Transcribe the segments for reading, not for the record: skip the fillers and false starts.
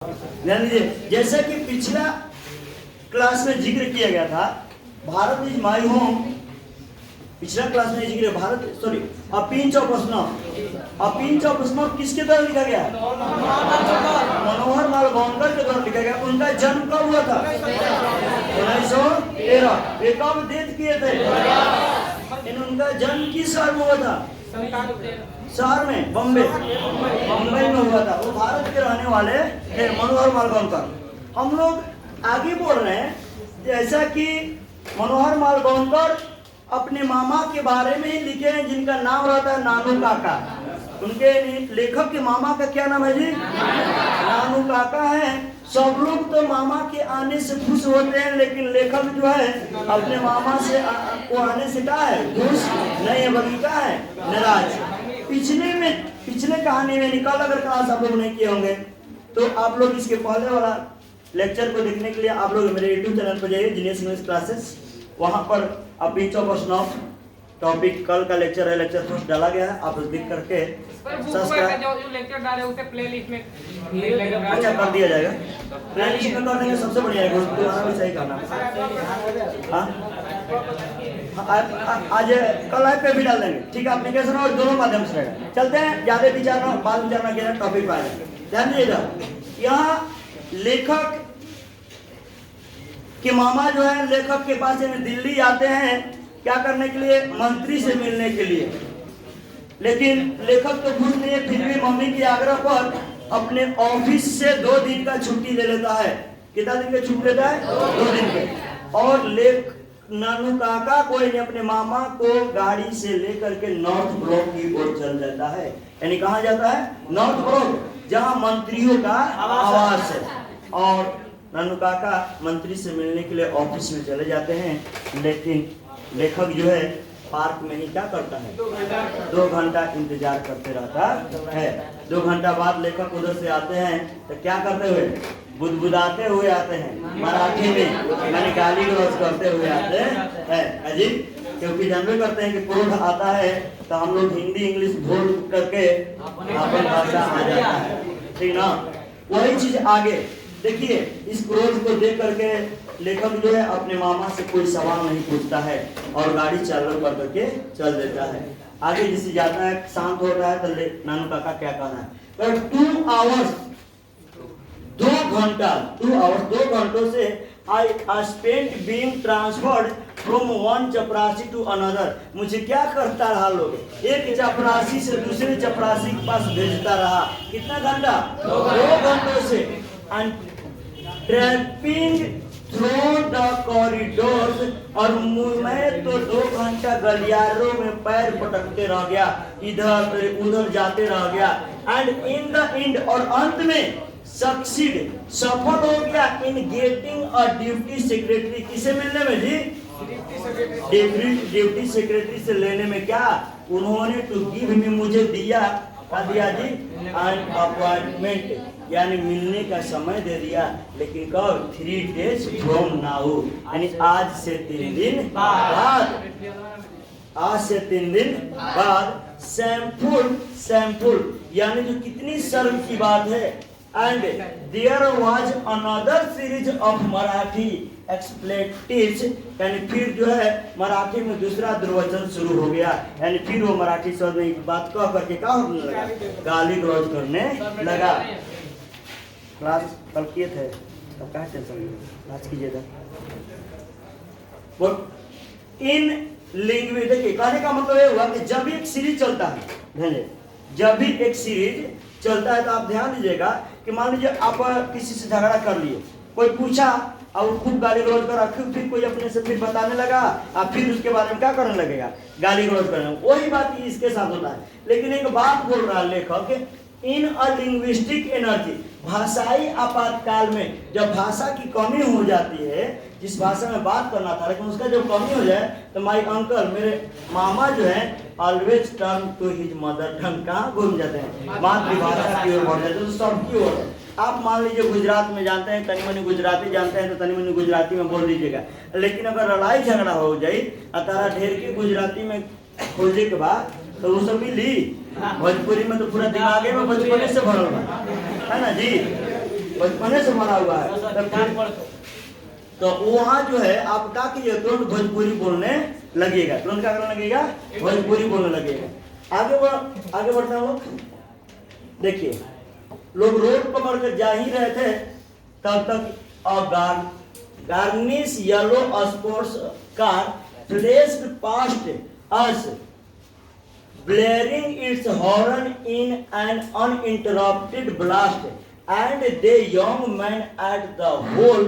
ध्यान दीजिए, जैसा कि पिछला क्लास में जिक्र किया गया था, भारत इज माय होम। पिछला क्लास में जिक्र Bharat sorry a pinch of snow, a pinch of snow किसके द्वारा लिखा गया है? मनोहर मालगोंकर के द्वारा लिखा गया। उनका जन्म कब हुआ था? 1913। वे कब डेथ किए थे? उनका जन्म किस शहर में हुआ था? शहर में बम्बई में हुआ था। वो भारत के रहने वाले थे, मनोहर मालगोंकर। हम लोग आगे बोल रहे हैं, जैसा कि मनोहर मालगोंकर अपने मामा के बारे में ही लिखे हैं, जिनका नाम रहता है नानू काका। उनके लेखक के मामा का क्या नाम है जी? नानू काका है। सब लोग तो मामा के आने से खुश होते हैं, लेकिन लेखक जो है अपने मामा से को आने से क्या है? खुश नहीं है, बल्कि क्या है? नाराज। पिछले कहानी में निकाल अगर क्लास आप लोग नहीं किए होंगे तो आप लोग इसके पहले वाला लेक्चर को देखने के लिए आप लोग मेरे यूट्यूब चैनल पर जाइए, जीनियस इंग्लिश क्लासेस। वहां पर a pinch of snow topic कल का लेक्चर है, लेक्चर फर्स्ट डाला गया है। आप देख करके सब्सक्राइब जो लेक्चर डाले उसे प्लेलिस्ट में अच्छा कर दिया जाएगा। प्लेलिस्ट में कर देंगे, सबसे बढ़िया है। तुम्हारा भी सही करना। आज कल ऐप पे भी डाल देंगे, ठीक है? एप्लीकेशन और दोनों माध्यम से रहेगा। चलते हैं, ज्यादा विचारना बात विचारना किया टॉपिक पर आएगा। ध्यान दीजिएगा, यहाँ लेखक के मामा जो है लेखक के पास दिल्ली आते हैं, क्या करने के लिए? मंत्री से मिलने के लिए। लेकिन लेखक तो खुश नहीं है, फिर भी मम्मी के आग्रह पर अपने ऑफिस से 2 दिन का छुट्टी ले लेता है। कितना दिन का छुट्टी लेता है? 2 दिन के। और नानू काका को अपने मामा को गाड़ी से लेकर के नॉर्थ ब्लॉक की ओर चल जाता है। यानी कहाँ जाता है? नॉर्थ ब्लॉक, जहाँ मंत्रियों का आवास है। और नानू काका मंत्री से मिलने के लिए ऑफिस में चले जाते हैं, लेकिन लेखक जो है पार्क में ही क्या करता है? 2 घंटा इंतजार करते रहता है। 2 घंटा बाद लेखक उधर से आते हैं तो क्या करते हुए? बुदबुदाते हुए आते हैं, मराठी में मैंने गाली गलौज करते हुए आते हैं अजीब। क्योंकि जानते करते हैं कि क्रोध आता है तो हम लोग हिंदी इंग्लिश भूल करके अपन भाषा आ जाता है, ठीक ना? वही चीज आगे देखिए। इस क्रोध को देख करके लेखक जो है अपने मामा से कोई सवाल नहीं पूछता है और गाड़ी चालू कर करके चल देता है। आगे जिसे जाता है, शांत होता है तो नानू काका क्या कहना है? 2 आवर्स 2 घंटों से I spent being transferred from one चपरासी to another। मुझे क्या करता रहा लोग? एक चपरासी से दूसरे चपरासी के पास भेजता रहा। कितना घंटा? 2 घंटों से। And tramping through the corridors, और मैं तो 2 घंटा गलियारों में पैर पटकते रह गया, इधर उधर जाते रह गया। And in the end, और अंत में सफल हो गया in getting a duty secretary. किसे मिलने में जी? ड्यूटी सेक्रेटरी से लेने में। क्या उन्होंने टू गिव मी, मुझे दिया, क्या दिया जी? एन अपॉइंटमेंट, यानी मिलने का समय दे दिया। लेकिन कब? 3 days फ्रॉम नाउ, यानी आज से 3 दिन बाद। आज से 3 दिन बाद। सैम्पुल यानी जो कितनी शर्म की बात है। And there was another series of Marathi expletives, यानी फिर जो है मराठी में दूसरा दुर्वचन शुरू हो गया। यानी फिर वो मराठी शब्द में एक बात कह करके क्या होने लगा? गाली गलौज करने लगा। क्लास कल किए थे, अब क्या टेंशन क्लास कीजिएगा। इन लैंग्वेज देखिए, कहने का मतलब ये हुआ कि जब एक सीरीज चलता है, जब भी एक सीरीज चलता है तो आप ध्यान दीजिएगा कि मान लीजिए आप किसी से झगड़ा कर लिए, कोई पूछा और खूब गाली गलौज करा, फिर कोई अपने से फिर बताने लगा और फिर उसके बारे में क्या करने लगेगा? गाली गलौज करने। वही बात इसके साथ होता है। लेकिन एक बात बोल रहा है लेखक, इन अ लिंग्विस्टिक एनर्जी, भाषाई आपातकाल में जब भाषा की कमी हो जाती है, जिस भाषा में बात करना था लेकिन उसका जब कमी हो जाए तो माय अंकल, मेरे मामा जो है always turn to his mother tongue. कहाँ घूम जाते हैं? मातृभाषा की ओर बढ़ जाते हैं, तो सबकी ओर। आप मान लीजिए गुजरात में जानते हैं, तनी मनी गुजराती जानते हैं तो तनी मनी गुजराती में बोल दीजिएगा। लेकिन अगर लड़ाई झगड़ा हो जाए तारा ढेर की गुजराती में खोजे के बाद तो वो सब मिली। भोजपुरी में तो पूरा दिमागे में बचपने से भरल बा, है ना जी? बचपने से मरा हुआ है। तो वहाँ जो है आप क्या कीजिए, तुरंत भोजपुरी बोलने लगेगा, तुरंत क्या करने लगेगा, भोजपुरी बोलने लगेगा। आगे बढ़ते हैं लोग। देखिए लोग रोड पकड़ कर जा ही रहे थे, तब तक garnish yellow sports car flashed past us, blaring its horn in an uninterrupted blast, and the young man at the wheel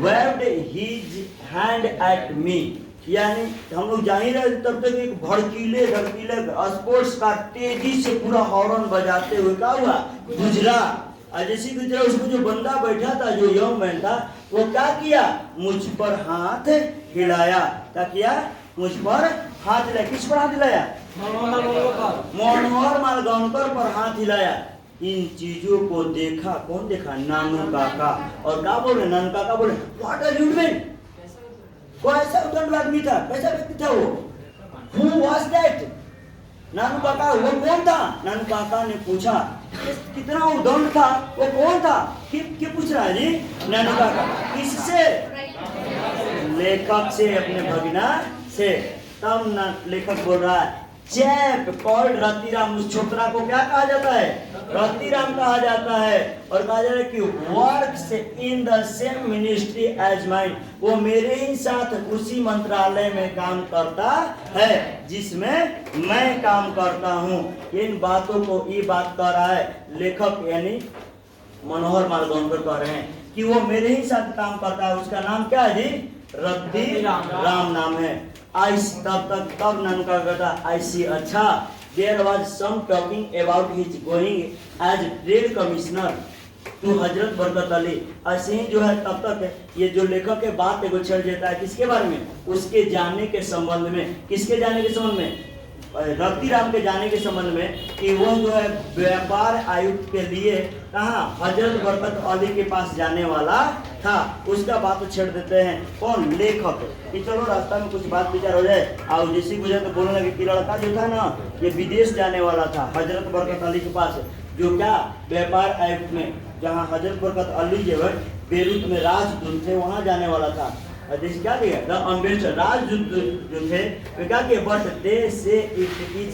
waved his hand at me। यानी हम लोग जा ही रहे तब तक एक भड़कीले स्पोर्ट्स कार तेजी से पूरा हॉर्न बजाते हुए क्या हुआ, गुजरा। और जैसे गुजरा उसको जो बंदा बैठा था, जो यंग मैन था, वो क्या किया, मुझ पर हाथ हिलाया। क्या किया, मुझ पर हाथ हिलाया। किस पर हाथ हिलाया, मनोहर मालगांवकर पर हाथ हिलाया। इन चीजों को देखा, कौन देखा, नानू काका। और क्या बोले, नानू काका बोले, व्हाट आर यू डूइंग। कोई ऐसा उदंड आदमी था, कैसा व्यक्ति था वो, हु वाज दैट। नानू काका वो कौन था। नानू काका ने पूछा, कितना उदंड था, वो कौन था। क्या पूछ रहा है जी नानू काका, किससे, लेखक से, अपने भगिना से। तब ना लेखक बोल रहा है, चैप कॉल्ड रतिराम। उस छोकरा को क्या कहा जाता है, रतिराम कहा जाता है। और कहा जाता है कि works in the same ministry as mine, वो मेरे ही साथ उसी मंत्रालय में काम करता है जिसमें मैं काम करता हूँ। इन बातों को ये बात कर रहा है लेखक, यानी मनोहर मालगांवकर कह रहे हैं कि वो मेरे ही साथ काम करता है। उसका नाम क्या है जी, रतिराम नाम है। तब नानू का कहता, आई सी, अच्छा। There was some talking about his going as trade commissioner to Hazrat Barkat Ali. ऐसे ही जो है तब तक ये जो लेखक है बात एगो चल जाता है, किसके बारे में, उसके जाने के संबंध में। किसके जाने के संबंध में, रतिराम के जाने के संबंध में, कि वो जो है व्यापार आयुक्त के लिए कहाँ, हजरत बरकत अली के पास जाने वाला था। उसका बात छेड़ देते हैं कौन, लेखक। कि चलो रास्ता में कुछ बात विचार हो जाए। और जैसे गुजरे तो बोलने लगे कि लड़का जो था ना, ये विदेश जाने वाला था हजरत बरकत अली के पास, जो क्या, व्यापार आयुक्त में, जहाँ हजरत बरकत अली जो है बेरूत में राजदूत थे, वहाँ जाने वाला था। जैसे क्या किया, द अम्बेसडर, राजदूत जो थे वे क्या किए, बट दे से it is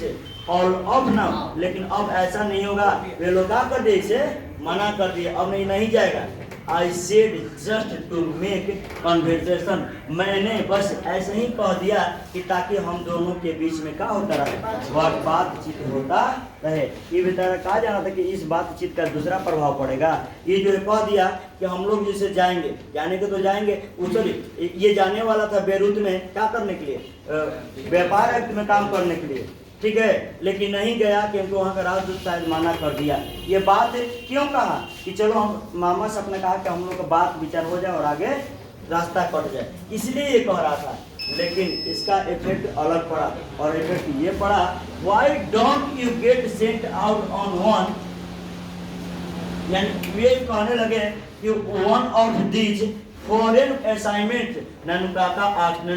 all of now. लेकिन अब ऐसा नहीं होगा, वे लोग क्या कर दिए, इसे मना कर दिए, अब नहीं जाएगा। I said just to make conversation, मैंने बस ऐसे ही कह दिया कि ताकि हम दोनों के बीच में क्या होता रहे, बातचीत होता रहे। ये बेचारा कहा जाना था कि इस बातचीत का दूसरा प्रभाव पड़ेगा। ये जो कह दिया कि हम लोग जैसे जाएंगे, जाने के तो जाएंगे, चलिए ये जाने वाला था बेरूत में क्या करने के लिए, व्यापार आयुक्त में काम करने के लिए, ठीक है, लेकिन नहीं गया क्योंकि वहाँ का राजदूत शायद मना कर दिया। ये बात क्यों कहा कि चलो हम मामा से अपने कहा कि हम लोग का बात विचार हो जाए और आगे रास्ता कट जाए, इसलिए ये कह रहा था। लेकिन इसका इफेक्ट अलग पड़ा, और इफेक्ट ये पड़ा, why don't you get sent out on one, यानी वे कहने लगे कि one of these foreign assignment. Nanu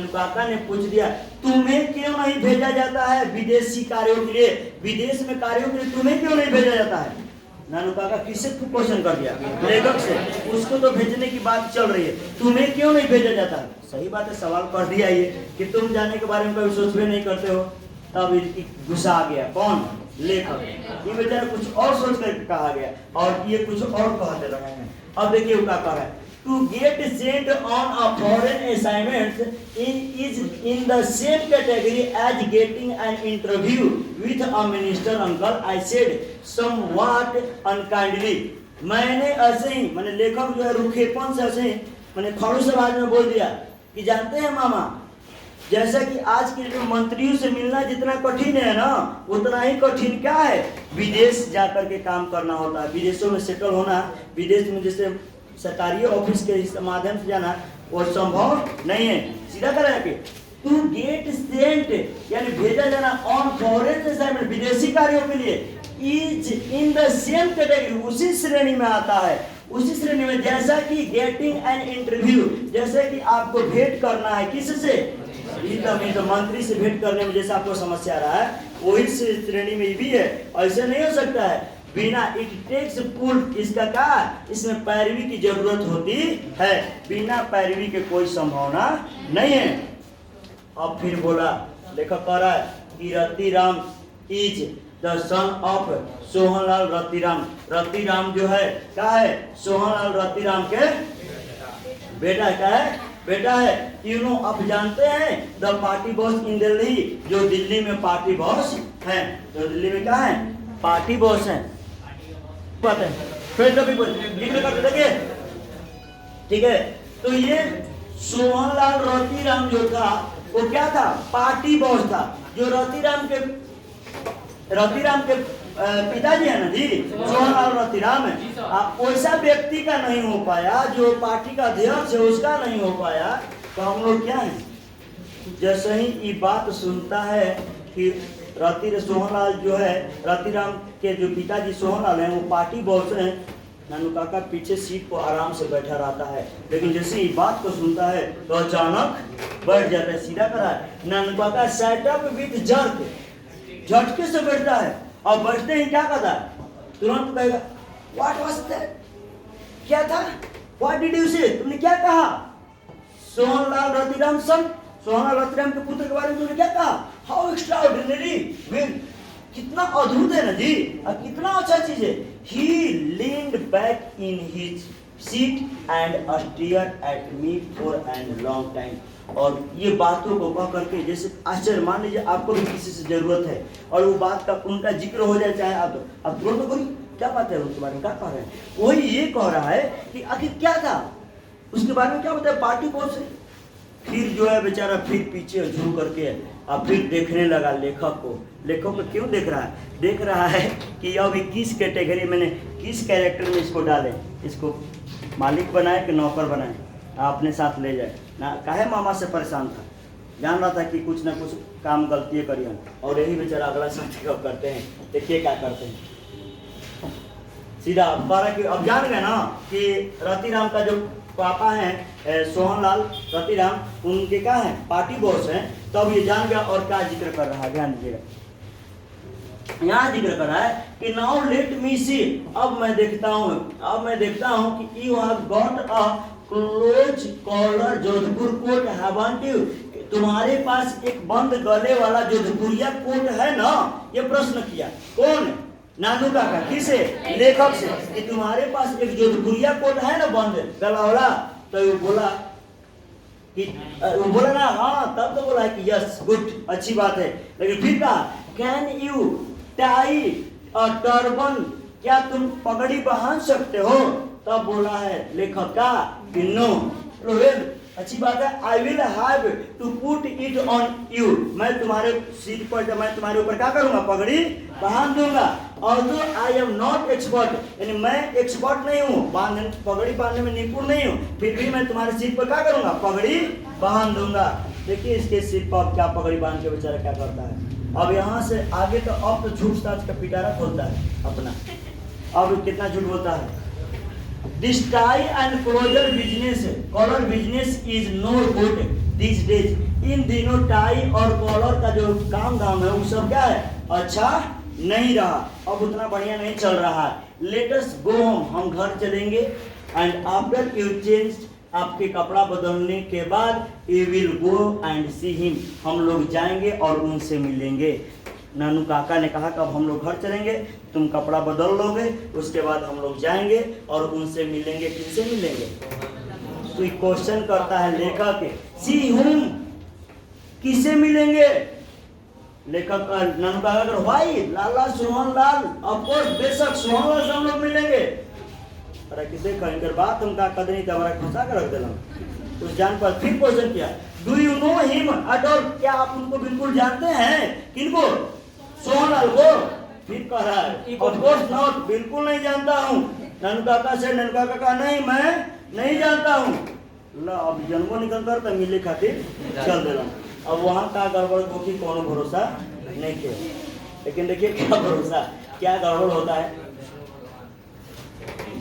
Kaka ने पूछ दिया, तुम्हें क्यों नहीं भेजा जाता है विदेशी कार्यों के लिए, विदेश में कार्यों के लिए तुम्हें क्यों नहीं भेजा जाता है। नानू काका किससे क्वेश्चन कर दिया, लेखक से। उसको तो भेजने की बात चल रही है, तुम्हें क्यों नहीं भेजा जाता है। सही बात है, सवाल कर दिया ये कि तुम जाने के बारे में कभी सोच भी नहीं करते हो। तब गुस्सा आ गया, कौन, लेखक। ये बेचारा कुछ और सोच कर कहा गया और ये कुछ और कहते रहे हैं। अब देखिए वो क्या कह रहा है, to get sent on a foreign assignment is in the same category as getting an interview with a minister, uncle, I said somewhat unkindly। मैंने ऐसे ही, मैंने लेखक जो है रुखेपन से ऐसे ही मैंने खड़ूस आवाज में बोल दिया कि जानते हैं मामा, जैसा कि आज के जो मंत्रियों से मिलना जितना कठिन है ना, उतना ही कठिन क्या है, विदेश जाकर के काम करना होता है, विदेशों में सेटल होना। विदेश में जैसे सरकारी ऑफिस के माध्यम से जाना वो संभव नहीं है। सीधा करें कि टू गेट सेंट, यानी भेजा जाना ऑन फॉरेन असाइनमेंट, विदेशी कार्यों के लिए, is in the same category, उसी श्रेणी में आता है, उसी श्रेणी में जैसा कि गेटिंग एन इंटरव्यू, जैसे कि आपको भेंट करना है किससे, तो मंत्री से भेंट करने में जैसे आपको समस्या आ रहा है, वही श्रेणी में भी है। ऐसे नहीं हो सकता है, बिना इट टेक्स पुल, इसका क्या, इसमें पैरवी की जरूरत होती है, बिना पैरवी के कोई संभावना नहीं है। अब फिर बोला, लेखक कह रहा है कि Ratiram is the son of Sohanlal Ratiram. Ratiram जो है क्या है, सोहनलाल रतिराम के बेटा, क्या है, बेटा है। यू नो, आप जानते हैं द पार्टी बॉस इन दिल्ली, जो दिल्ली में पार्टी बॉस है, जो दिल्ली में क्या है, पार्टी बॉस है, बात है। फिर कभी देखिए, ठीक है। तो ये सोहनलाल रतिराम जो था वो क्या था, पार्टी बॉस था। जो रतिराम के पिताजी है ना जी, सोहनलाल रतिराम है। वैसा व्यक्ति का नहीं हो पाया, जो पार्टी का अध्यक्ष है उसका नहीं हो पाया। तो हम लोग क्या है, जैसे ही ये बात सुनता है कि सोहनलाल जो है, रतिराम के जो पिताजी सोहनलाल हैं वो पार्टी बॉस हैं, नानू काका पीछे सीट पर आराम से बैठा रहता है। लेकिन जैसे ये बात को सुनता है तो अचानक बैठ जाता है, सीधा करा है। नानू काका सेट अप विद जर्क, झटके से बैठता है, और बैठते ही क्या कहता है, तुरंत कहेगा व्हाट वाज दैट, क्या था, व्हाट डिड यू से, तुमने क्या कहा, सोहनलाल रतिराम सन, सोहनलाल रतिराम के पुत्र के बारे में तुमने क्या कहा, हाउ एक्स्ट्राऑर्डिनरी, कितना अद्भुत है ना जी, और कितना अच्छा चीज है। He leaned back in his seat and stared at me for an long time. और ये बातों को कह करके, जैसे आश्चर्य, मान लीजिए आपको भी किसी से जरूरत है और वो बात का उनका जिक्र हो जाए, चाहे आप तुरंत बोलिए क्या बात है, उसके बारे में क्या कह रहे हैं, वही ये कह रहा है कि आखिर क्या था, उसके बारे में क्या बताया, पार्टी कौन से। फिर जो है बेचारा फिर पीछे झूम करके अब फिर देखने लगा लेखक को। लेखक को क्यों देख रहा है, देख रहा है कि अभी किस कैटेगरी मैंने, किस कैरेक्टर में इसको डाले, इसको मालिक बनाए कि नौकर बनाए, अपने साथ ले जाए ना। काहे मामा से परेशान था, जान रहा था कि कुछ ना कुछ काम गलती करिए, और यही बेचारा अगला साथी कब करते हैं, देखिए क्या करते हैं। सीधा बारह की अब जान गए ना कि रतिराम का जो पापा हैं सोहनलाल रतिराम, उनके क्या हैं, पार्टी बॉस हैं। तब ये जान गया, और क्या जिक्र कर रहा है, ध्यान दीजिएगा, यहाँ जिक्र कर रहा है कि नाउ लेट मी सी, अब मैं देखता हूँ कि you have got a close collar Jodhpur coat, haven't you, तुम्हारे पास एक बंद गले वाला जोधपुरिया कोट है ना। ये प्रश्न किया कौन, नानू काका, किसे, लेखक से, कि तुम्हारे पास एक जोधपुरिया कोट है ना बंद गला वाला। तो वो बोला कि, वो बोला ना हाँ, तब तो बोला कि यस गुड, अच्छी बात है। लेकिन फिर कहा can you tie a turban, क्या तुम पगड़ी बांध सकते हो। तब बोला है लेखक का कि नो। अच्छी बात है, I will have to put it on you, मैं तुम्हारे सीट पर, मैं तुम्हारे ऊपर क्या करूंगा, पगड़ी बांध दूंगा। Although I am not expert, यानी मैं एक्सपर्ट नहीं हूँ, पगड़ी बांधने में निपुण नहीं हूँ, फिर भी मैं तुम्हारे सीट पर क्या करूंगा, पगड़ी बांध दूंगा। देखिए इसके सीट पर क्या पगड़ी बांध के बेचारा क्या करता है। अब यहाँ से आगे तो अब तो झूठ साच का पिटारा खोलता है अपना, अब कितना झूठ बोलता है। This tie and collar business is no good these days. इन दिनों टाई और कॉलर का जो काम धाम है वो सब क्या है, अच्छा नहीं रहा, अब उतना बढ़िया नहीं चल रहा है। Let us go home, हम घर चलेंगे। And after you change, आपके कपड़ा बदलने के बाद you will go and see him, हम लोग जाएंगे और उनसे मिलेंगे। नानू काका ने कहा कि अब हम लोग घर चलेंगे, तुम कपड़ा बदल लोगे, उसके बाद हम लोग जाएंगे और उनसे मिलेंगे। किनसे मिलेंगे, तो क्वेश्चन करता है लेखक, सी हुम, किससे मिलेंगे। लेखक नानू काका कर भाई लाला सोहनलाल, ऑफ कोर्स बेशक सोहनलाल से हम लोग मिलेंगे। अरे किसे कहकर बात उनका कदरी तबरा फंसा कर रख देना। उस जान पर फिर क्वेश्चन किया, do you know him at all, क्या आप उनको बिल्कुल जानते हैं, किनको, सोहनलाल को। फिर कह रहा है ऑफ कोर्स नॉट, बिल्कुल नहीं जानता हूँ। नानू काका से, नानू काका कहा नहीं मैं नहीं जानता हूँ। अब जन्मों निकल कर तो मिले खातिर चल दे रहा। अब वहाँ का गड़बड़ को कि कोनो भरोसा नहीं किया, लेकिन देखिए क्या भरोसा, क्या गड़बड़ होता है।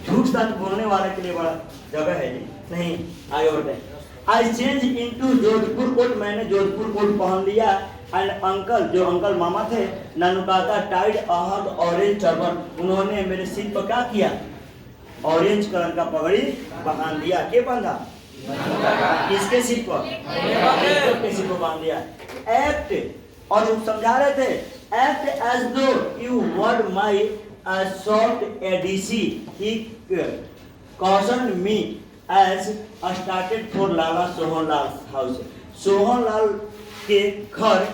झूठ सच बोलने वाले के लिए बड़ा जगह है जी। नहीं आगे बढ़ते, I change into Jodhpur coat, मैंने जोधपुर कोट पहन लिया। एंड अंकल, जो अंकल मामा थे, Nanukaka tied a orange turban, उन्होंने मेरे सिर पर क्या किया? ऑरेंज कलर का पगड़ी बांध दिया। के बांधा? किसके सिर पर? के सिर पर बांध दिया। एक्ट, और वो समझा रहे थे, एक्ट एज दो you word my short ADC, he cautioned me as started for Lala Sohanlal house. Sohanlal के घर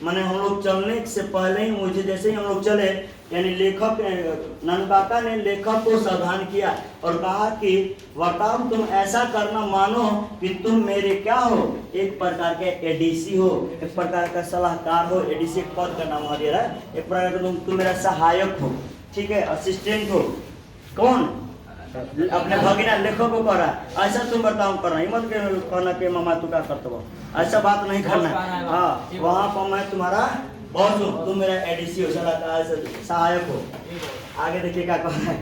माने हम लोग चलने से पहले ही, मुझे जैसे ही हम लोग चले, यानी लेखक नानुकाका ने लेखक को सावधान किया और कहा कि वर्ताव तुम ऐसा करना मानो कि तुम मेरे क्या हो? एक प्रकार के एडीसी हो, एक प्रकार का सलाहकार हो। एडीसी एक पद का नाम हो दे रहा है। एक प्रकार का तुम मेरा सहायक हो, ठीक है, असिस्टेंट हो। कौन? अपने भगिना लेखक को कह रहा है। ऐसा तुम बर्ताव करना, ही मत कहना कि मामा तू क्या करते हो, ऐसा बात नहीं करना। हाँ, वहाँ पर मैं तुम्हारा बॉस हूँ, तुम मेरा एडीसी हो, सहायक हो। आगे देखिए क्या कह रहा है।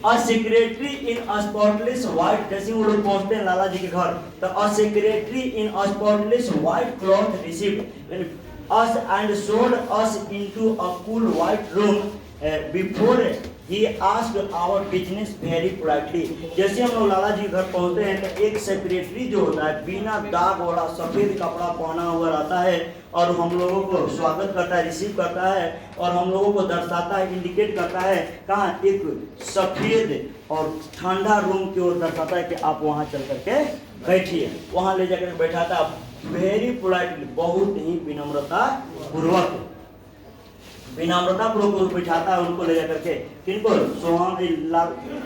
अ सेक्रेटरी इन स्पॉटलेस व्हाइट ड्रेसिंग, वो लोग पहुंचते हैं लाला जी के घर, तो अ secretary in spotless white cloth received us and showed us into a cool white room before he asked our business very politely। जैसे हम लोग लाला जी घर पहुंचते हैं तो एक सेक्रेटरी जो होता है बिना दाग वाला सफेद कपड़ा पहना हुआ रहता है और हम लोगों को स्वागत करता है, रिसीव करता है और हम लोगों को दर्शाता है, इंडिकेट करता है कहाँ? एक सफेद और ठंडा रूम की ओर दर्शाता है कि आप वहाँ चल करके बैठिए। वहाँ ले जाकर बैठाता वेरी पोलाइटली, बहुत ही विनम्रता पूर्वक बिठाता है उनको ले जाकर के। किनको? सोहन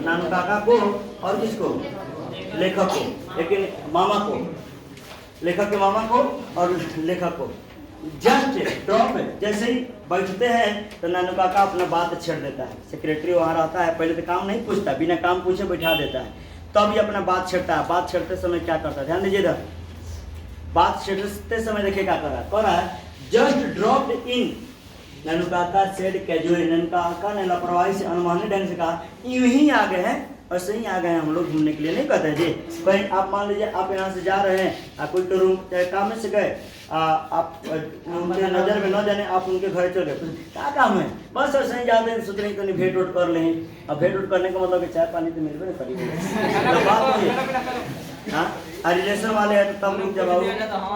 नानुकाका को और किसको? लेखक को, लेकिन मामा को, लेखक के मामा को और लेखक को। जस्ट ड्रॉप, जैसे ही बैठते हैं तो नानुकाका अपना बात छेड़ देता है। सेक्रेटरी वहाँ रहता है, पहले तो काम नहीं पूछता, बिना काम पूछे बैठा देता है, तब ये अपना बात छेड़ता है। बात छेड़ते समय क्या करता है? ध्यान दीजिए इधर, बात छेड़ते समय देखिए क्या कर रहा है। Just dropped in, Nanukaka said casually, Nanukaka ने लापरवाही से, अनमानी ढंग से कहा, यूं ही आ गए हैं, ऐसे ही आ गए हैं हम लोग घूमने के लिए, नहीं कहते जी। कहीं आप मान लीजिए आप यहाँ से जा रहे हैं, कोई तो रूम काम में से गए, आप उनके नज़र में न जाने आप उनके घर चले गए, क्या काम है? बस ऐसे ही जाते हैं, सोच रहे हैं कहीं भेंट उठ कर लें। अब भेंट उठ करने का मतलब कि चाय पानी तो मिलबे नहीं करेगी, बात नहीं। हाँ, रिलेशन वाले हैं तो तब रुक जाओ,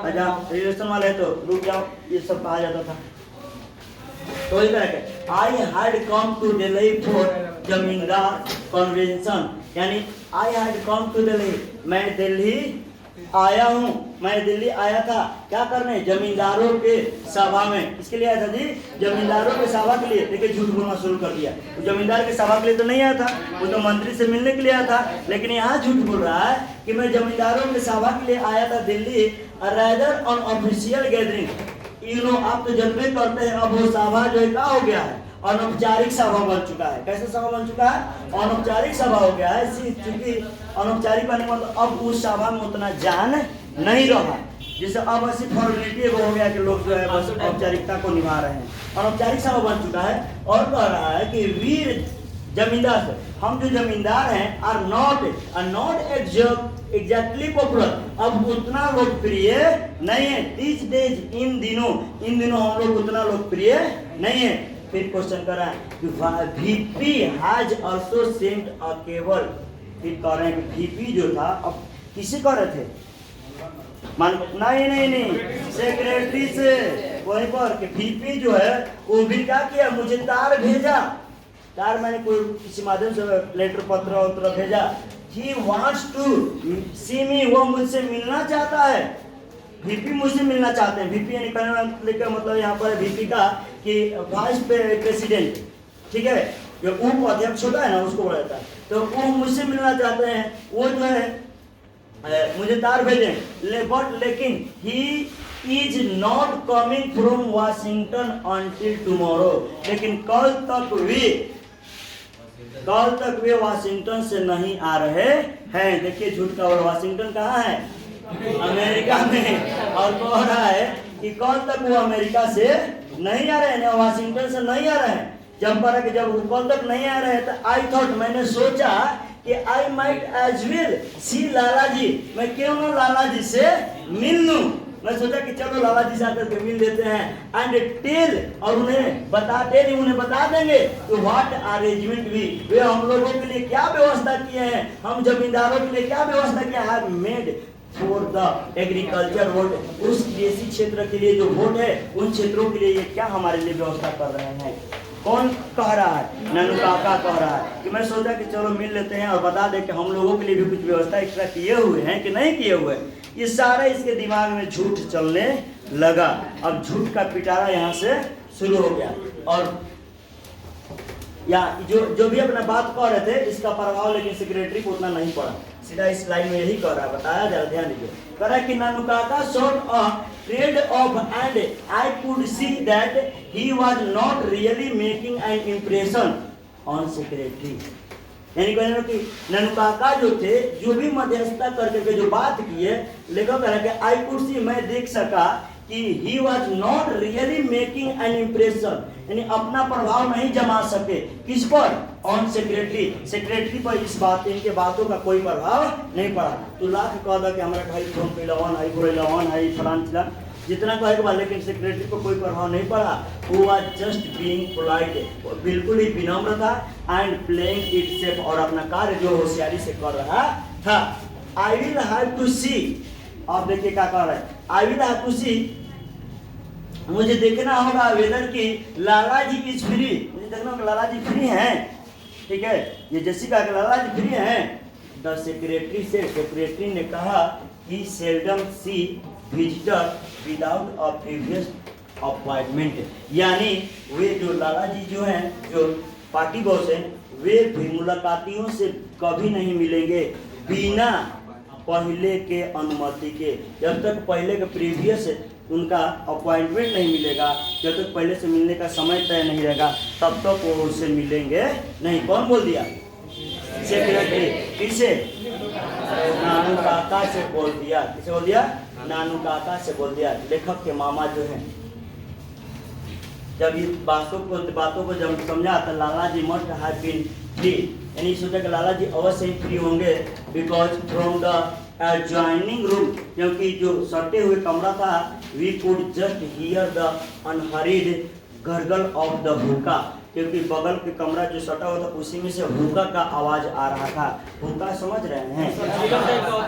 अच्छा रिलेशन वाले हैं तो रुक जाओ, ये सब कहा जाता था। तो इधर I had come to Delhi for zamindar convention, यानी I had come to Delhi, मैं दिल्ली आया हूँ, मैं दिल्ली आया था क्या करने? जमींदारों के सभा में। किसके लिए आया था जी? जमींदारों के सभा के लिए। देखिए झूठ बोलना शुरू कर दिया। तो जमींदार के सभा के लिए तो नहीं आया था, वो तो मंत्री से मिलने के लिए आया था, लेकिन यहाँ झूठ बोल रहा है कि मैं जमींदारों के सभा के लिए आया था Delhi, rather on official gathering. आप तो जन्मे करते हैं, अब वो सभा जो है क्या हो गया है? अनौपचारिक सभा बन चुका है। कैसे सभा बन चुका है? अनौपचारिक सभा हो गया है, क्योंकि अनौपचारिक बनने का मतलब अब उस सभा में उतना जान नहीं रहा, जैसे अब ऐसी फॉर्मेलिटी हो गया कि लोग जो है बस औपचारिकता को निभा रहे हैं। अनौपचारिक सभा बन चुका है और कह रहा है कि वीर जमींदार, हम जो जमींदार हैं आर नॉट एग्जैक्टली पॉपुलर, अब उतना लोकप्रिय नहीं है। दिस डेज, इन दिनों हम लोग उतना लोकप्रिय नहीं है। फिर क्वेश्चन कर रहा है VP has also sent a cable, फिर कह रहे हैं कि वीपी जो था, अब किसे कह रहे थे? नहीं, सेक्रेटरी से वहीं पर कि वीपी जो है वो भी क्या किया? मुझे तार भेजा, तार मैंने कोई किसी माध्यम से लेटर पत्र भेजा। He wants to see me, वो मुझसे मिलना चाहता है। वीपी मुझसे मिलना चाहते हैं। वीपी यानी कहने का मतलब यहाँ पर वीपी का कि वाइस प्रेसिडेंट, ठीक है, जो उप अध्यक्ष होता है ना उसको बोला जाता है। तो वो मुझसे मिलना चाहते हैं, वो जो है मुझे तार भेजें, बट लेकिन he is not coming from Washington until tomorrow, लेकिन कल तक वे वाशिंगटन से नहीं आ रहे हैं। देखिए झूठ का, और वाशिंगटन कहाँ है? अमेरिका में। और कह रहा है कि कल तक वो अमेरिका से नहीं आ रहे हैं, वाशिंगटन से नहीं आ रहे हैं। जब वो कल तक नहीं आ रहे हैं तो आई थॉट, मैंने सोचा कि आई माइट एज वेल सी लाला जी, मैं क्यों ना लाला जी से मिल लूं। मैं सोचा कि चलो लाला जी से आकर के मिल लेते हैं एंड टेल, और उन्हें बता देंगे कि व्हाट अरेंजमेंट वे हम लोगों के लिए क्या व्यवस्था किए हैं, हम जमींदारों के लिए क्या व्यवस्था किया है made for the agriculture vote, उस कृषि क्षेत्र के लिए जो वोट है उन क्षेत्रों के लिए ये क्या हमारे लिए व्यवस्था कर रहे हैं। कौन कह रहा है? ननू काका कह रहा है कि मैं सोचा कि चलो मिल लेते हैं और बता दें कि हम लोगों के लिए भी कुछ व्यवस्था एक्स्ट्रा किए हुए हैं कि नहीं किए हुए। ये सारा इसके दिमाग में झूठ चलने लगा। अब झूठ का पिटारा यहाँ से शुरू हो गया, और या जो भी अपना बात कह रहे थे इसका प्रभाव लेकिन सेक्रेटरी को उतना नहीं पड़ा। सीधा इस लाइन में यही कह रहा है, बताया जरा ध्यान दीजिए। कह रहा है कि नानू काका sort a trade off and I could see that he was not really making an impression on secretary. यानी कहने कि नानू काका जो थे, जो भी मध्यस्थता करके जो बात किए, लेखक कह रहा है कि आई कुड सी, मैं देख सका कि he was not really making an impression, यानी अपना प्रभाव नहीं जमा सके। किस पर? ऑन सेक्रेटरी पर इस बात, इनके बातों का कोई प्रभाव नहीं पड़ा। तो लाख कह दो कि हमारा भाई फोन पे लवन आई बोले लवन आई फलान चिलान जितना कहे के बाद, लेकिन सेक्रेटरी को कोई प्रभाव नहीं पड़ा। वो वॉज जस्ट बीइंग पोलाइट, बिल्कुल ही विनम्र था एंड प्लेइंग इट सेफ, और अपना कार्य जो होशियारी से कर रहा था। आई विल हैव टू सी, आप देखिए क्या कह रहा है, आई विल हैव टू सी, मुझे देखना होगा वेदर की लाला जी इज फ्री, मुझे देखना होगा लाला जी फ्री हैं। ठीक है, ये जैसी कहा कि लाला जी फ्री हैं। द सेक्रेटरी से, सेक्रेटरी ने कहा कि seldom see visitor without a previous appointment, यानी वे जो लाला जी जो हैं, जो पार्टी बॉस हैं, वे भी मुलाकातियों से कभी नहीं मिलेंगे बिना पहले के अनुमति के। जब तक पहले के प्रीवियस उनका अपॉइंटमेंट नहीं मिलेगा, जब तक पहले से मिलने का समय तय नहीं रहेगा, तब तक वो उससे मिलेंगे नहीं। कौन बोल दिया? सेक्रेटरी। किसे? नानू काका से बोल दिया। किसे बोल दिया? नानू काका से बोल दिया। लेखक के मामा जो हैं, जब इस बातों को जब समझा तो Lala ji must have been free, यानी सोचा कि लाला जी अवश्य ही फ्री होंगे, because from the adjoining room, क्योंकि जो सटे हुए कमरा था, we could just hear the unheard gargle of the hookah, क्योंकि बगल के कमरा जो सटा हुआ था उसी में से हुक्का का आवाज आ रहा था। हुक्का समझ रहे हैं?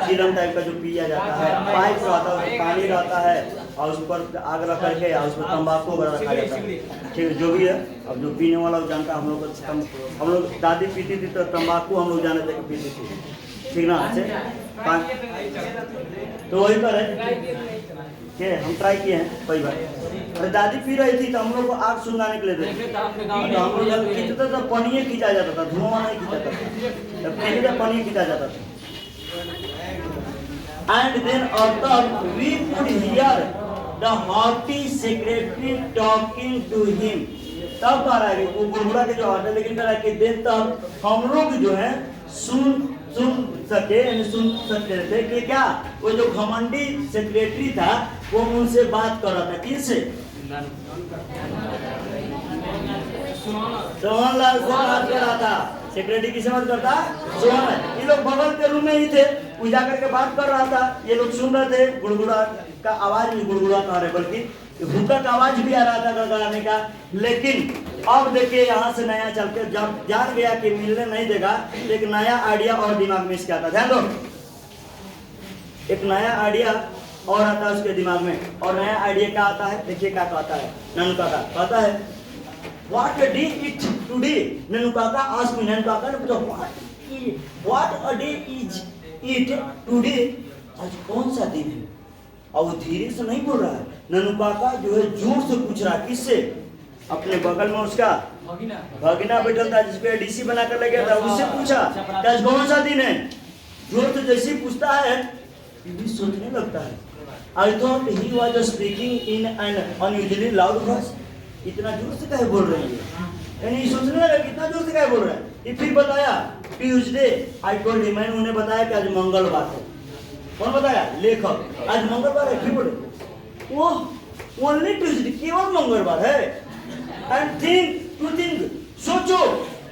सीरम टाइप का जो पिया जाता है, पाइप रहता है, उसमें पानी रहता है और उस पर आग रख करके और उसमें तंबाकू वगैरह रखा जाता है। ठीक है, जो भी है, अब जो पीने वाला जानता, हम लोग दादी पीती थी तो तंबाकू हम लोग जाने थे कि पीती थी, ठीक ना? तो वही पर है, हम ट्राई किए हैं कई बार। अरे दादी पी रही थी तो हम लोग को आग सुनगाने के लिए थे, तो हम लोग जब खींचते तो पनिये खींचा जाता था, धुआं नहीं खींचा था, जब खींचते तो पनिये खींचा जाता था। एंड देन तब we could hear the haughty secretary talking to him, तब कह रहा है वो गुरगुरा के जो ऑर्डर, लेकिन कह रहा है कि देन तब हम लोग जो है सुन सकते थे कि क्या वो जो घमंडी सेक्रेटरी था वो उनसे बात कर रहा था। किससे? सोहन लाल से बात कर रहा था। सेक्रेटरी किसे बात करता? सोहन। ये लोग बगल के रूम में ही थे, वो जाकर के बात कर रहा था, ये लोग सुन रहे थे। गुड़गुड़ा का आवाज नहीं, गुड़गुड़ा कह रहे बल्कि हुक्का का आवाज भी आ रहा था गड़गड़ाने का। लेकिन अब देखिए यहाँ से नया चल के जब जान गया कि मिलने नहीं देगा, एक नया आइडिया और दिमाग में इसके आता। ध्यान दो, एक नया आइडिया और आता है उसके दिमाग में। और नया आइडिया क्या आता है? देखिए क्या कहता है ननू काका। कहता है व्हाट डे इट टुडे? ननू काका आस्क मी, ननू काका ने पूछा what a day is it today? आज कौन सा दिन है? और वो धीरे से नहीं बोल रहा है, ननू काका जो है जोर से पूछ रहा है। किससे? अपने बगल में उसका भगीना बैठल था जिसपे डीसी बना कर ले गया था, उससे पूछा आज कौन सा दिन है? जोर से जैसे पूछता है ये भी सोचने लगता है। I thought he was speaking in an unusually loud voice, इतना जोर से काहे बोल रही है? यानी सोचने लगा कितना जोर से काहे बोल रहा है। ये फिर बताया ट्यूसडे, आई टोल्ड हिम, मैंने उन्हें बताया कि आज मंगलवार है। कौन बताया? लेखक। आज मंगलवार है, फिर बोले वो ओनली ट्यूसडे, केवल मंगलवार है। एंड थिंक सोचो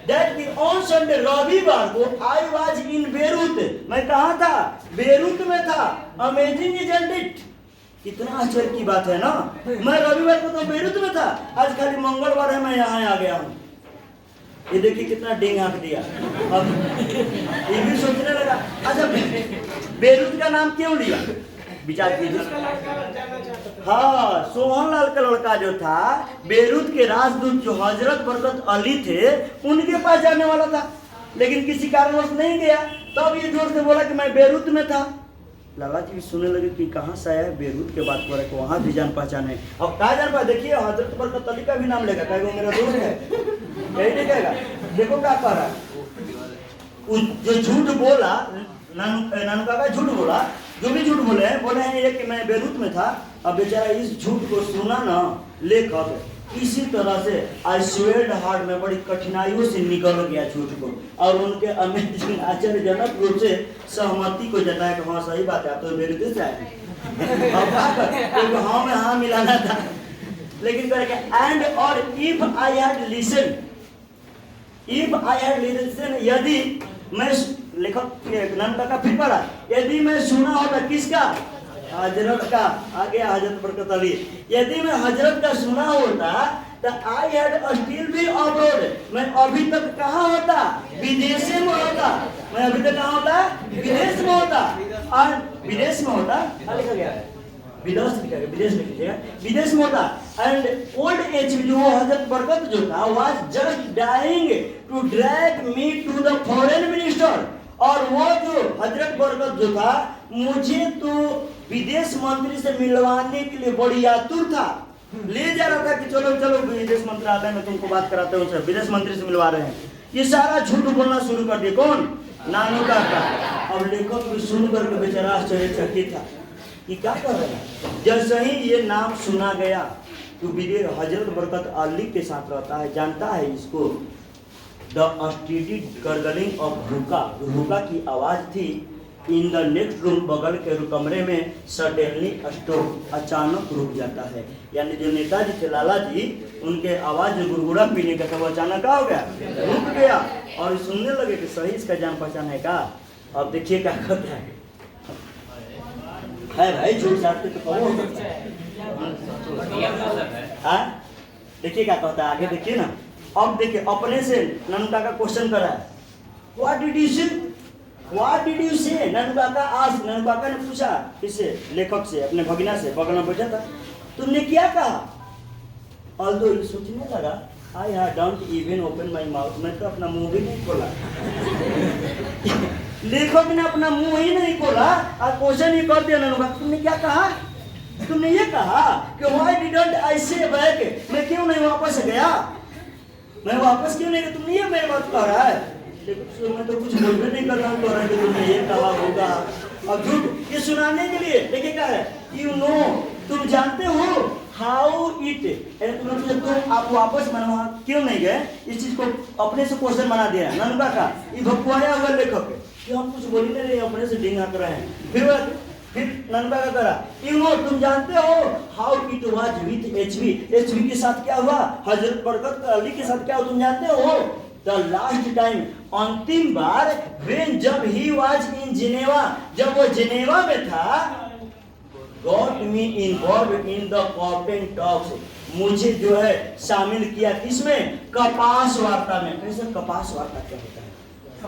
दैट कि ऑन संडे, रविवार को आई वाज इन बेरूत, मैं कहाँ था? बेरूत में था। अमेजिंग इजंट इट, कितना आश्चर्य की बात है ना। मैं रविवार को तो बेरूत में था, आज खाली मंगलवार है मैं यहाँ आ गया हूँ। ये देखिए कितना डिंग हाँक दिया। अब ये भी सोचने लगा, अच्छा बेरूत का नाम क्यों लिया, विचार कीजिए। हाँ, सोहन लाल का लड़का जो था, बेरूत के राजदूत जो हजरत बरकत अली थे, उनके पास जाने वाला था, लेकिन किसी कारणवश नहीं गया। तब ये जोर से बोला कि मैं बेरूत में था। लाला जी सुनने लगे कि कहाँ से आया है, बेरूत के बात कर वहाँ भी जान पहचान है। अब कहा जान पाए, देखिए हजरत बरकत अली का भी नाम लेगा, कहेगा वो मेरा दोस्त है, यही नहीं कहेगा। देखो क्या कह रहा है, जो झूठ बोला नानू काका, झूठ बोला, जो भी झूठ बोले हैं ये कि मैं बेरूत में था। अब बेचारा इस झूठ को सुना ना लेखक, इसी तरह से आई स्वेयर हार्ट में बड़ी कठिनाइयों से निकल गया झूठ को, और उनके अमेजिंग आश्चर्यजनक रूप से सहमति को जताया कि हाँ सही बात है, आप तो बेरूत से आए। अब क्या हाँ में हाँ मिलाना था, लेकिन करके एंड और इफ आई हैड लिसन, यदि मैं, लेखक नानू का फिर पढ़ा, यदि मैं सुना होता किसका, हजरत का, आगे हजरत बरकत अली, यदि मैं हजरत का सुना होता तो I had still be abroad, मैं अभी तक कहाँ होता, विदेश में होता। मैं अभी तक कहाँ होता, विदेश में होता। और विदेश में होता, लिखा गया है विदेश लिखा गया, विदेश में लिखा, विदेश में होता। एंड ओल्ड एज जो हजरत बरकत जो था, was just dying to drag me to the foreign minister, और वो जो हजरत बरकत जो था, मुझे तो विदेश मंत्री से मिलवाने के लिए बड़ी आतुर था, ले जा रहा था कि चलो चलो विदेश मंत्री आता है, मैं तुमको बात कराता हूँ, विदेश मंत्री से मिलवा रहे हैं। ये सारा झूठ बोलना शुरू कर दिया, कौन, नानू काका। अब लेखक भी सुन करके बेचारा आश्चर्यचकित था कि क्या कर रहे हैं। जैसे ही ये नाम सुना गया तो विदेश हजरत बरकत अली के साथ रहता है, जानता है इसको। द स्टीडी गर्गलिंग ऑफ हुक्का, हुक्का की आवाज थी। इन द नेक्स्ट रूम, बगल के कमरे में सडनली स्टॉप, अचानक रुक जाता है। यानी जो नेताजी थे लाला जी, उनके आवाज जो गुड़गुड़ा पीने का था, वो अचानक क्या हो गया, रुक गया, और सुनने लगे कि सही इसका जान पहचान है का। अब देखिए क्या कहता है भाई, झूठ साटते तो कौन हो सकता है। देखिए क्या कहता है, आगे देखिए ना। अब देखिए अपने से नानू काका क्वेश्चन करा है, व्हाट डिड यू से, व्हाट डिड यू से, नानू काका आज, नानू काका ने पूछा किससे, लेखक से, अपने भगिना से, बगल में बैठा था, तुमने क्या कहा। ऑल्दो ये सोचने लगा, I have don't even open my mouth, मैं तो अपना मुंह भी नहीं खोला। लेखक ने अपना मुंह ही नहीं खोला और क्वेश्चन ही कर दिया नानू काका, तुमने क्या कहा, तुमने ये कहा कि व्हाई डिडंट आई से बैक, मैं क्यों नहीं वापस गया, मैं वापस क्यों नहीं, तुमने ये मेरी बात कह रहा है। लेकिन मैं तो कुछ बोल भी नहीं कर रहा हूँ, कि तुमने ये कहा होगा। अब झूठ ये सुनाने के लिए देखिए क्या है, यू नो, तुम जानते हो, हाउ इट, तुम आप वापस मनवा क्यों नहीं गए, इस चीज को अपने से क्वेश्चन बना दिया नानू काका। ये भगवाया हुआ लेखक कि हम कुछ बोल नहीं रहे, अपने से डिंग हाँक रहे हैं। फिर नानू काका करा, यू नो, तुम जानते हो, how it was with HV, HV के साथ क्या हुआ, हजरत बरकत अली के साथ क्या हुआ, तुम जानते हो। द लास्ट टाइम, अंतिम बार, when जब ही वाज इन जिनेवा, जब वो जिनेवा में था, got me involve in the corporate talks, मुझे जो है शामिल किया किसमें, कपास वार्ता में। कैसे कपास वार्ता क्या होता है,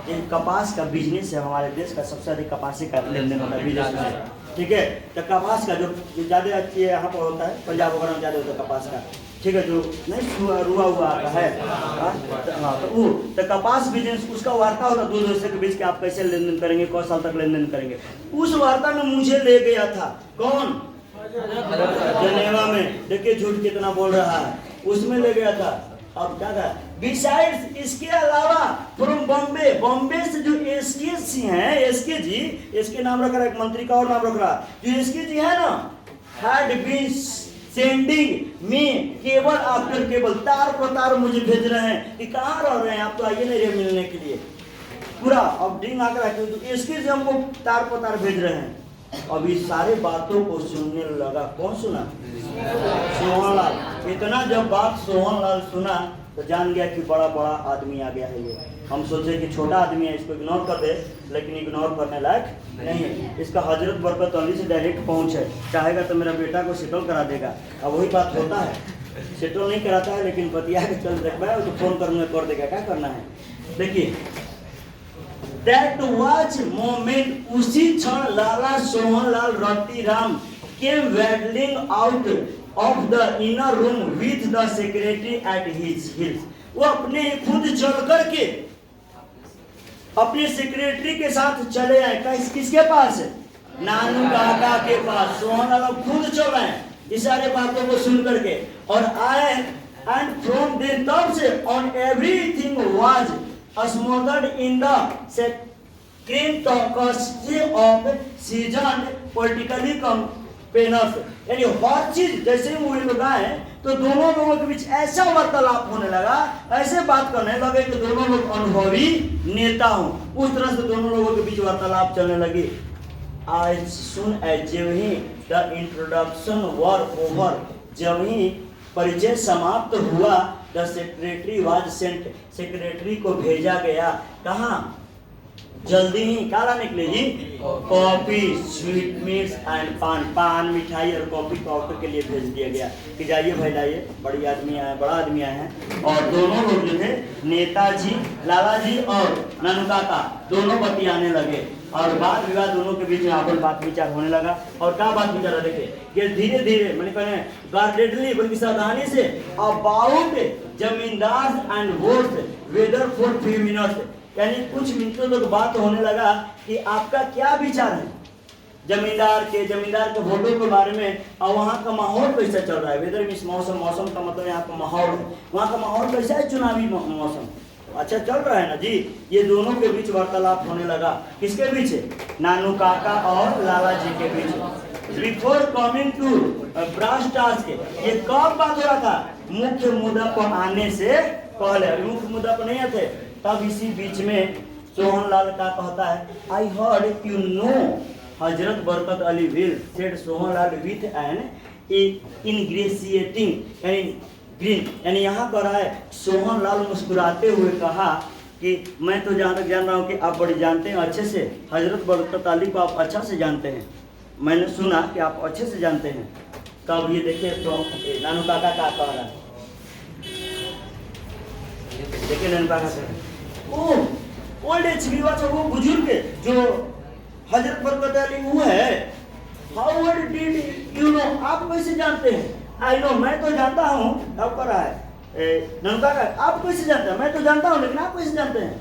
ये कपास का बिजनेस है, हमारे देश का सबसे अधिक कपासी का लेन देन होता है विदेश में, ठीक है। तो कपास का जो ज़्यादा अच्छी यहाँ पर होता है, पंजाब वगैरह में ज़्यादा होता है कपास का, ठीक है, जो नहीं रुआ हुआ आता है, तो कपास बिजनेस, उसका वार्ता होता दो दूसरे के बीच के, आप कैसे लेन देन करेंगे, कौन साल तक लेन देन करेंगे। उस वार्ता में मुझे ले गया था कौन, जनेवा में। देखिए झूठ कितना बोल रहा है, उसमें ले गया था। अब क्या था, बिसाइड्स, इसके अलावा, फ्रॉम बॉम्बे, बॉम्बे से जो एसके जी हैं, एसके जी, एसके नाम रख रहा है, एक मंत्री का और नाम रख रहा, जो एसके जी है ना, had been sending me cable after cable, तार पर तार मुझे भेज रहे हैं कि कहाँ रह रहे हैं आप, तो आइए नहीं रहे मिलने के लिए पूरा। अब डिंग आकर आके तो इसके से हमको तार पर तार भेज रहे हैं। अब इस सारे बातों को सुनने लगा, कौन सुना, सोहनलाल। इतना जब बात सोहनलाल सुना तो जान गया कि बड़ा बड़ा आदमी आ गया है ये। हम सोचे कि छोटा आदमी है, इसको इग्नोर कर दे, लेकिन इग्नोर करने लायक नहीं है। इसका हजरत बरकत अली से डायरेक्ट पहुँच है। चाहेगा तो मेरा बेटा को सेटल करा देगा। अब वही बात होता है, सेटल नहीं कराता है, लेकिन बतिया के चल देखा तो फोन कर देगा, क्या करना है। देखिए, दैट वाज मोमेंट, उसी क्षण Lala Sohanlal Ratiram came waddling out of the inner room with the secretary at his heels. वो अपने खुद चल करके अपने सेक्रेटरी के साथ चले आए। किसके पास? नानू काका के पास। सोहनलाल खुद चल आए इस सारे बातों को सुन करके और आए। एंड फ्रॉम देन, तब से on everything was smothered in the cream toxicity of seasoned politically campaigners। यानी हर चीज जैसे ही वो लोग आए तो दोनों लोगों के बीच ऐसा वार्तालाप होने लगा, ऐसे बात करने लगे कि दोनों लोग अनुभवी नेता हों। उस तरह से दोनों लोगों के बीच वार्तालाप चलने लगी। As soon as जब ही the introduction were over, जब ही परिचय समाप्त हुआ, the secretary was sent, secretary को भेजा गया। कहाँ? जल्दी ही क्या लाने के लिए जी? कॉफी, स्वीटमीट्स एंड पान मिठाई और कॉफी काउंटर के लिए भेज दिया गया कि जाइए भाई लाइए, बड़ी आदमी आए, बड़ा आदमी आए हैं। और दोनों लोग जो थे, नेताजी, लाला जी और नानू काका, दोनों बतियाने लगे और वाद विवाद दोनों के बीच में आपन बात विचार होने लगा। और क्या बात विचार देखे, ये धीरे धीरे मैंने कहने गार्डेडली बल्कि सावधानी से about zamindar and votes whether for few minutes, यानी कुछ मिनटों तक बात होने लगा कि आपका क्या विचार है जमींदार के वोटों के बारे में, और वहाँ का माहौल कैसा चल रहा है। वेदर मीन्स मौसम, मौसम का मतलब यहाँ का माहौल है, वहाँ का माहौल कैसा है, चुनावी मौसम अच्छा चल रहा है ना जी। ये दोनों के बीच वार्तालाप होने लगा। किसके बीच? नानू काका और लाला जी के बीच। बिफोर कमिंग टू ब्रास टास्क, ये कब बात हो रहा था? मुख्य मुद्दा पर आने से पहले। मुख्य मुद्दा पर नहीं आते तब इसी बीच में सोहनलाल का कहता है, I heard you know Hazrat Barkat Ali well said Sohanlal with an ingratiating यानी ग्रीन, यानी यहाँ पर है सोहनलाल मुस्कुराते हुए कहा कि मैं तो जहाँ तक जान रहा हूँ कि आप बड़ी जानते हैं अच्छे से, हजरत बरकत अली को आप अच्छा से जानते हैं, मैंने सुना कि आप अच्छे से जानते हैं। तब ये देखिए तो नानू काका क्या कह रहा है, देखिए नानू काका से ओल्ड एज भी वो बुजुर्ग जो हजरत बरकत अली वो है। हाउ डिड यू नो, आप कैसे जानते हैं? आई नो, मैं तो जानता हूँ। अब कर रहा है नानू काका, आप कैसे जानते हैं? मैं तो जानता हूँ, लेकिन आप कैसे जानते हैं?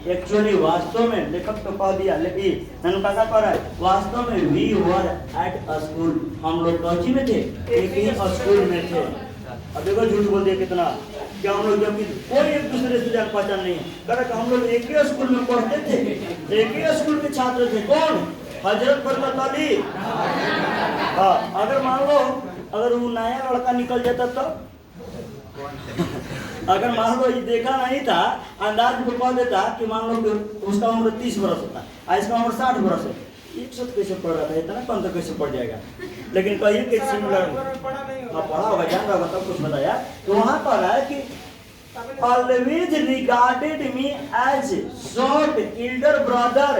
एक्चुअली वास्तव में लेखक तो कह दिया, लेकिन नानू काका कह रहा है वास्तव में we were at a school, हम लोग कौची में थे? एक ही स्कूल में थे। अब देखो झूठ बोल दिया कितना, क्या हम लोग जबकि कोई एक दूसरे से जान पहचान नहीं है। कह रहा हम लोग एक ही स्कूल में पढ़ते थे, एक ही स्कूल के छात्र थे। कौन? हजरत बरकत अली। हाँ, अगर मान लो अगर वो नया लड़का निकल जाता तो अगर मान लो ये देखा नहीं था, अंदाज में कह देता कि मान लो उसका उम्र 30 वर्ष होता और इसका उम्र 60 वर्ष है, एक साथ कैसे पढ़ रहा था, इतना कम तो कैसे पढ़ जाएगा। लेकिन कहिए कि सिमिलर पढ़ा होगा, जान रहा होगा, तब कुछ बताया। तो वहाँ पर रहा है कि always regarded me as short elder brother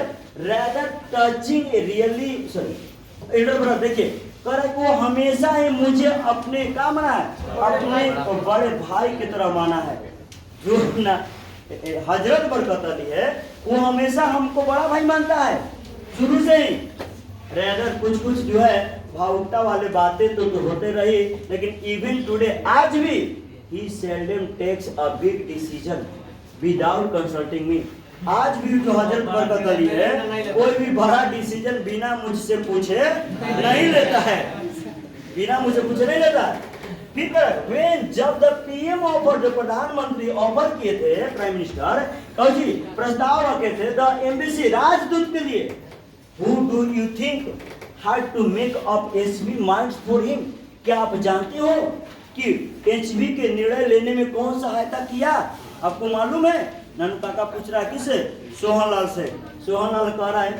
rather touching really sorry elder brother। देखिए कह रहा है वो हमेशा ही मुझे अपने क्या माना है, अपने बड़े भाई की तरह माना है। जो ना हजरत बरकत अली है वो हमेशा हमको बड़ा भाई मानता है शुरू से ही। रेदर कुछ जो है भावुकता वाले बातें तो होते रही, लेकिन इवन टुडे आज भी he seldom takes a big decision without consulting me। आज भी जो हजरत बरकत अली है कोई भी बड़ा डिसीजन बिना मुझसे पूछे नहीं लेता है, बिना मुझे पूछे नहीं लेता। फिर when जब द पीएम ऑफर, जो प्रधानमंत्री ऑफर किए थे, प्राइम मिनिस्टर कौजी प्रस्ताव रखे थे द एम्बेसी, राजदूत के लिए, who do you think had to make up SB minds for him। क्या आप जानते हो कि एचबी के निर्णय लेने में कौन सहायता किया? आपको मालूम है? नानू काका पूछ रहा है किससे? सोहनलाल से। सोहनलाल कह रहा है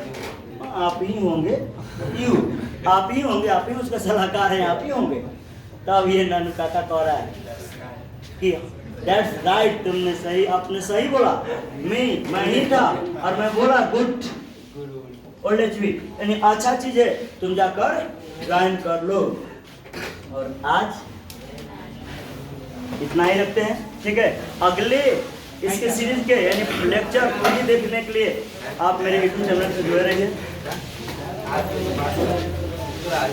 आप ही होंगे, आप ही होंगे, आप ही उसका सलाहकार हैं, आप ही होंगे। तब ये नानू काका कह रहा है कि दैट्स राइट, तुमने सही, आपने सही बोला। मैं ही था और मैं बोला गुड ओल्ड एचवी, यानी अच्छा चीज है, तुम जाकर ज्वाइन कर लो। और आज इतना ही रखते हैं, ठीक है। अगले इसके सीरीज के यानी लेक्चर पूरी देखने के लिए आप मेरे यूट्यूब चैनल से जुड़े रहिए।